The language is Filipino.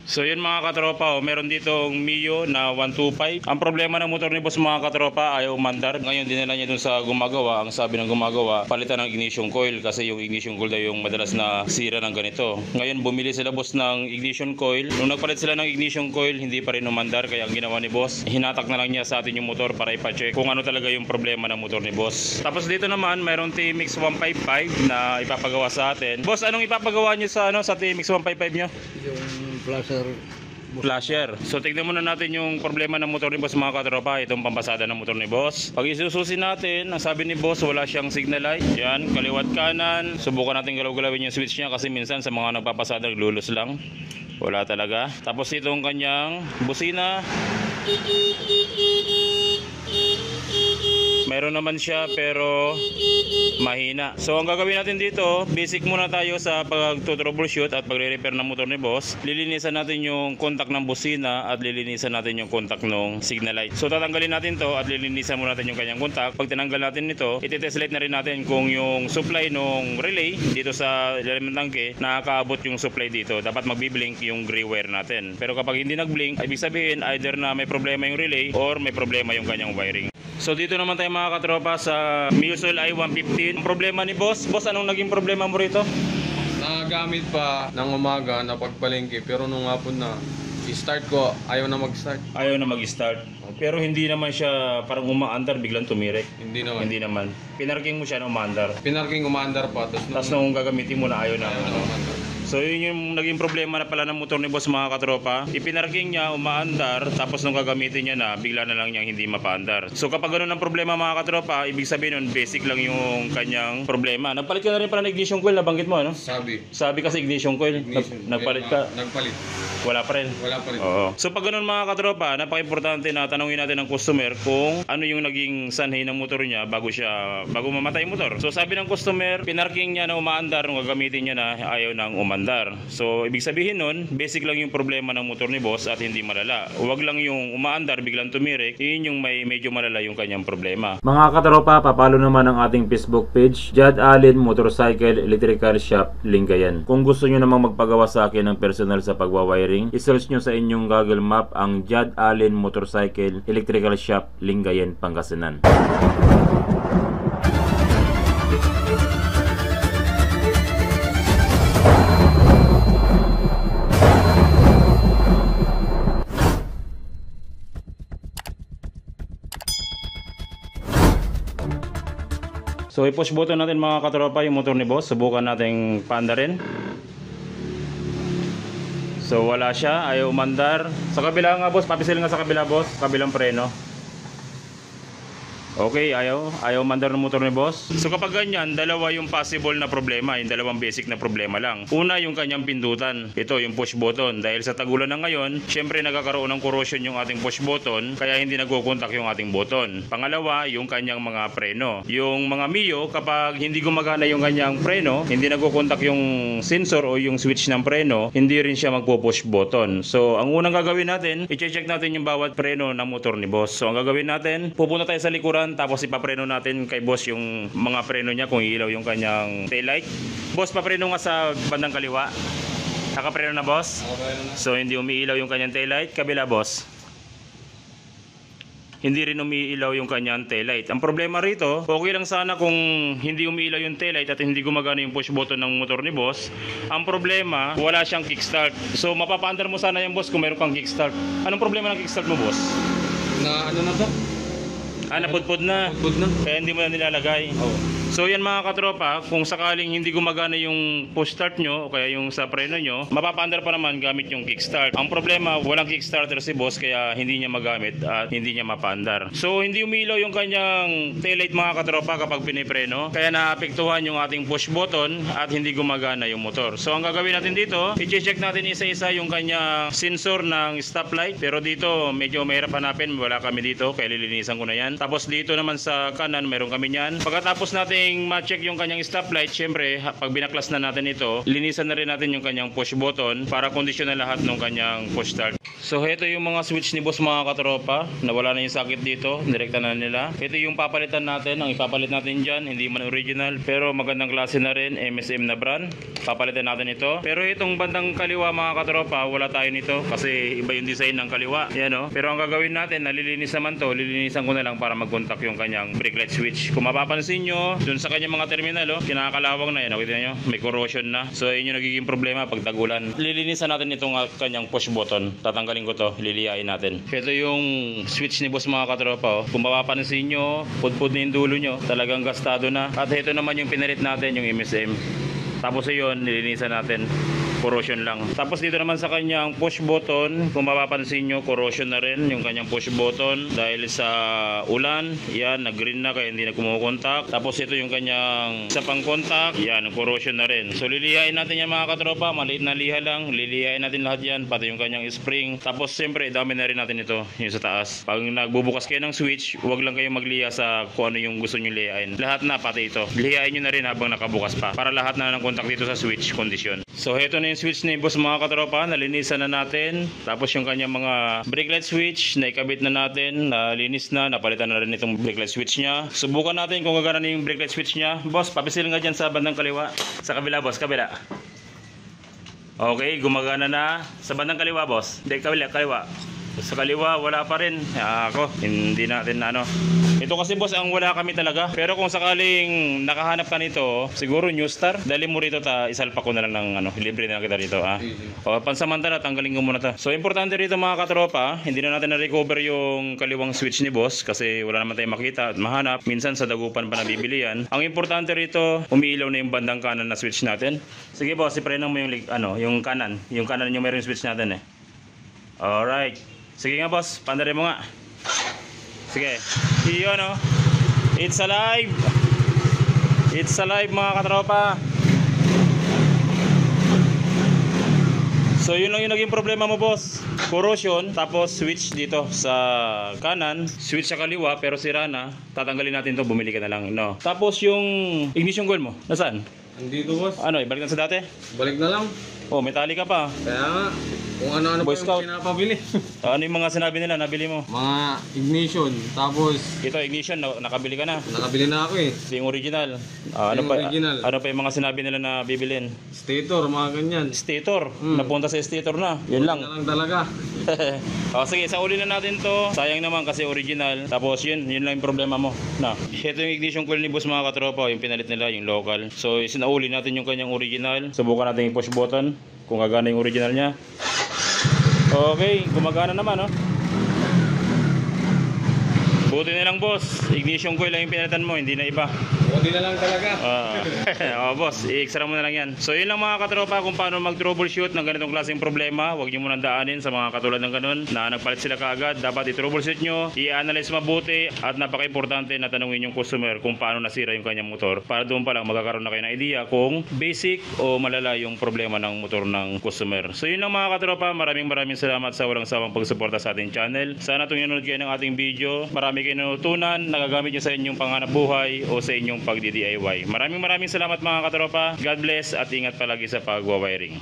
So yun mga katropa, meron ditong Mio na 125. Ang problema ng motor ni boss mga katropa, ayaw umandar. Ngayon dinala niya dun sa gumagawa. Ang sabi ng gumagawa, palitan ng ignition coil kasi yung ignition coil daw yung madalas na sira ng ganito. Ngayon bumili sila boss ng ignition coil. Nung nagpalit sila ng ignition coil, hindi pa rin umandar. Kaya ang ginawa ni boss, hinatak na lang niya sa atin yung motor para ipacheck kung ano talaga yung problema ng motor ni boss. Tapos dito naman mayroong TMX 155 na ipapagawa sa atin. Boss, anong ipapagawa niyo sa sa TMX 155 niyo? Yung Flasher. So tignan muna natin yung problema ng motor ni boss mga katropa. Itong pampasada ng motor ni boss. Pag isususin natin, ang sabi ni boss wala siyang signal light. Yan, kaliwat kanan. Subukan natin galaw-galawin yung switch niya kasi minsan sa mga nagpapasada lulus lang. Wala talaga. Tapos itong kanyang busina. Meron naman siya pero mahina. So ang gagawin natin dito, basic muna tayo sa pag-troubleshoot at pagre-repair ng motor ni boss. Lilinisan natin yung contact ng busina at lilinisan natin yung contact ng signal light. So tatanggalin natin to at lilinisan muna natin yung kanyang contact. Pag tinanggal natin ito, iti-test light na rin natin kung yung supply ng relay dito sa ilalim ng tangke nakakaabot yung supply dito. Dapat magbi-blink yung gray wire natin. Pero kapag hindi nag-blink, ibig sabihin either na may problema yung relay or may problema yung kanyang wiring. So dito naman tayo mga katropa sa Miosol i115. Ang problema ni boss, anong naging problema mo rito? Nagagamit pa ng umaga na pagpalengke pero nung hapon na i-start ko, ayaw na mag-start. Ayaw na mag-start. Pero hindi naman siya parang umaandar biglang tumirek. Hindi naman. Hindi naman. Pinarking mo siya na umaandar. Pinarking umaandar pa. Tapos nung gagamitin mo na ayaw na. umaandar. So yun yung naging problema na pala ng motor ni boss mga katropa. Ipinarking niya, umaandar, tapos nung gagamitin niya na, bigla na lang niyang hindi mapaandar. So kapag ganun ang problema mga katropa, ibig sabihin nun, basic lang yung kanyang problema. Nagpalit ka na rin pala ng ignition coil, nabanggit mo ano? Sabi kasi ignition coil, nagpalit ka. Nagpalit. Wala pa rin. Wala pa rin. Oo. So pag ganun mga katropa, napaka-importante na tanungin natin ng customer kung ano yung naging sanhi ng motor niya bago mamatay yung motor. So sabi ng customer, pinarking niya na umaandar, nung gagamitin niya na ayaw nang umandar. So ibig sabihin nun, basic lang yung problema ng motor ni boss at hindi malala. Huwag lang yung umaandar biglang tumirik, yun yung medyo malala yung kanyang problema. Mga katropa, papalo naman ang ating Facebook page, Jad Allen Motorcycle Electrical Shop, Lingayen. Kung gusto nyo namang magpagawa sa akin ng personal sa pagwawiring, isearch nyo sa inyong Google Map ang Jad Allen Motorcycle Electrical Shop, Lingayen, Pangasinan. So i-push button natin mga katropa yung motor ni boss. Subukan nating paandarin. So wala siya, ayaw umandar. Sa kabila nga boss, papisil nga sa kabila boss, kabilang preno. Okay, ayaw umandar ng motor ni boss. So kapag ganyan, dalawa yung possible na problema, yung dalawang basic na problema lang. Una, yung kanyang pindutan. Ito, yung push button. Dahil sa tagulan na ngayon, syempre nagkakaroon ng corrosion yung ating push button, kaya hindi nagkukontak yung ating button. Pangalawa, yung kanyang mga preno. Yung mga Mio, kapag hindi gumagana yung kanyang preno, hindi nagkukontak yung sensor o yung switch ng preno, hindi rin siya magpo-push button. So ang unang gagawin natin, i-check natin yung bawat preno ng motor ni boss. So ang gagawin natin, pupunta tayo sa likuran, tapos ipapreno natin kay boss yung mga preno niya kung ilaw yung kanyang taillight. Boss, papreno nga sa bandang kaliwa. Nakapreno na boss? So hindi umiilaw yung kanyang taillight. Kabila boss, hindi rin umiilaw yung kanyang taillight. Ang problema rito, okay lang sana kung hindi umiilaw yung taillight at hindi gumagana yung push button ng motor ni boss. Ang problema, wala siyang kickstart. So mapapaandar mo sana yung boss kung meron kang kickstart. Anong problema ng kickstart mo boss? Na ano na to? Napudpud na. Pudpud na. Kaya hindi mo na nilalagay. So yan mga katropa, kung sakaling hindi gumagana yung push start nyo o kaya yung sa preno nyo, mapapaandar pa naman gamit yung kickstart. Ang problema, walang kickstarter si boss kaya hindi niya magamit at hindi niya mapaandar. So hindi umilaw yung kanyang taillight mga katropa kapag pinipreno, kaya naapektuhan yung ating push button at hindi gumagana yung motor. So ang gagawin natin dito, i-check natin isa-isa yung kanyang sensor ng stoplight. Pero dito medyo mahirap hanapin, wala kami dito kaya lilinisan ko na yan. Tapos dito naman sa kanan meron kami yan. Pagkatapos natin ma-check yung kanyang stoplight, syempre pag binaklas na natin ito, linisan na rin natin yung kanyang push button para kondisyon na lahat ng kanyang push start. So ito yung mga switch ni boss mga katropa. Nawala na yung sakit dito. Direkta na nila. Ito yung papalitan natin. Ang ipapalit natin dyan, hindi man original. Pero magandang klase na rin. MSM na brand. Papalitan natin ito. Pero itong bandang kaliwa mga katropa, wala tayo nito. Kasi iba yung design ng kaliwa. Yan o. Pero ang gagawin natin, nalilinis naman to. Lilinisan ko na lang para mag-contact yung kanyang brake light switch. Kung mapapansin nyo, dun sa kanyang mga terminal, kinakalawang na yan. Nakita nyo? May corrosion na. So yun yung nagiging problema pag tagulan. Lilinisan natin itong kanyang push button. Tatanggalin ko to, liliyain natin. Ito yung switch ni boss mga katropa. Kung mapapansin nyo, pudpud na yung dulo nyo, talagang gastado na. At ito naman yung pinalit natin, yung MSM. Tapos yun, nilinisan natin. Corrosion lang. Tapos dito naman sa kanyang push button, kung mapapansin nyo, corrosion na rin yung kanyang push button dahil sa ulan. Yan, nag-green na kaya hindi na kumukontak. Tapos ito yung kanyang isa pang contact. Yan, corrosion na rin. So lilihain natin yan mga katropa. Maliit na liha lang. Lilihain natin lahat yan, pati yung kanyang spring. Tapos siyempre, dami na rin natin ito, yung sa taas. Pag nagbubukas kayo ng switch, huwag lang kayong magliha sa kung ano yung gusto nyo lihain. Lahat na, pati ito. Lihain nyo na rin habang nakabukas pa. Para lahat na ng contact dito sa switch condition. So ito na yung switch ni boss mga katropa, nalinisan na natin. Tapos yung kanyang mga brake light switch, naikabit na natin, nalinis na, napalitan na rin itong brake light switch niya. Subukan natin kung gagana na yung brake light switch niya. Boss, papisil nga dyan sa bandang kaliwa. Sa kabila boss, kabila. Okay, gumagana na. Sa bandang kaliwa boss. Hindi, kaliwa. Sa kaliwa, wala pa rin. Ako, hindi natin na ano. Ito kasi boss, ang wala kami talaga. Pero kung sakaling nakahanap ka nito, siguro New Star. Dali mo rito, isalpa ko na lang ng ano, libre na lang kita rito. O, pansamantala, tanggalin ko muna ta. So, importante rito mga katropa, hindi na natin na-recover yung kaliwang switch ni boss kasi wala naman tayong makita at mahanap. Minsan sa dagupan pa nabibili yan. Ang importante rito, umiilaw na yung bandang kanan na switch natin. Sige boss, iprenan mo yung kanan. Yung kanan yung meron yung switch natin eh. Alright. Sige nga boss, pandarin mo nga. Sige. Iyon o. It's alive. It's alive mga katropa. So yun lang yung naging problema mo boss. Corrosion, tapos switch dito sa kanan, switch sa kaliwa pero sira na. Tatanggalin natin to, bumili ka na lang. No. Tapos yung ignition coil mo, nasaan? Andito boss. Ano, ibalik na sa dati? Balik na lang. Oh, metallica pa. Kaya nga, kung ano-ano pa Boy Scout. yung pinapabili. Ano yung mga sinabi nila, nabili mo? Mga ignition, tapos Ito, ignition, nakabili ka na. nakabili na ako eh. Ito yung original. Yung original. Ano pa yung mga sinabi nila na bibilin? Stator, mga ganyan. Stator. Napunta sa stator na. Yun lang. Yan lang talaga. Sige, sa uli na natin to. Sayang naman kasi original. Tapos yun lang yung problema mo. Na. Ito yung ignition coil ni boss mga katropa. Yung pinalit nila, yung local. So, sinauli natin yung kanyang original. Subukan natin yung push button. Kung gagana yung original niya. Okay, gumagana naman, oh. Buti na lang boss, ignition coil lang yung pinalitan mo, hindi na iba. Buti na lang talaga. Boss, i-extra mo na lang yan. So yun lang mga katropa kung paano mag-troubleshoot ng ganitong klaseng problema. Huwag nyo munang daanin sa mga katulad ng ganun na nagpalit sila kaagad. Dapat i-troubleshoot nyo, i-analyze mabuti at napaka-importante na tanungin yung customer kung paano nasira yung kanyang motor. Para doon pa lang magkakaroon na kayo ng idea kung basic o malala yung problema ng motor ng customer. So yun lang mga katropa, maraming salamat sa walang sawang pagsuporta sa ating channel. Sana itong nanonood kayo ng ating video, marami kayo natutunan, nagagamit nyo sa inyong panghanap buhay o sa inyong pagdi-DIY. Maraming salamat mga katropa. God bless at ingat palagi sa pagwawiring.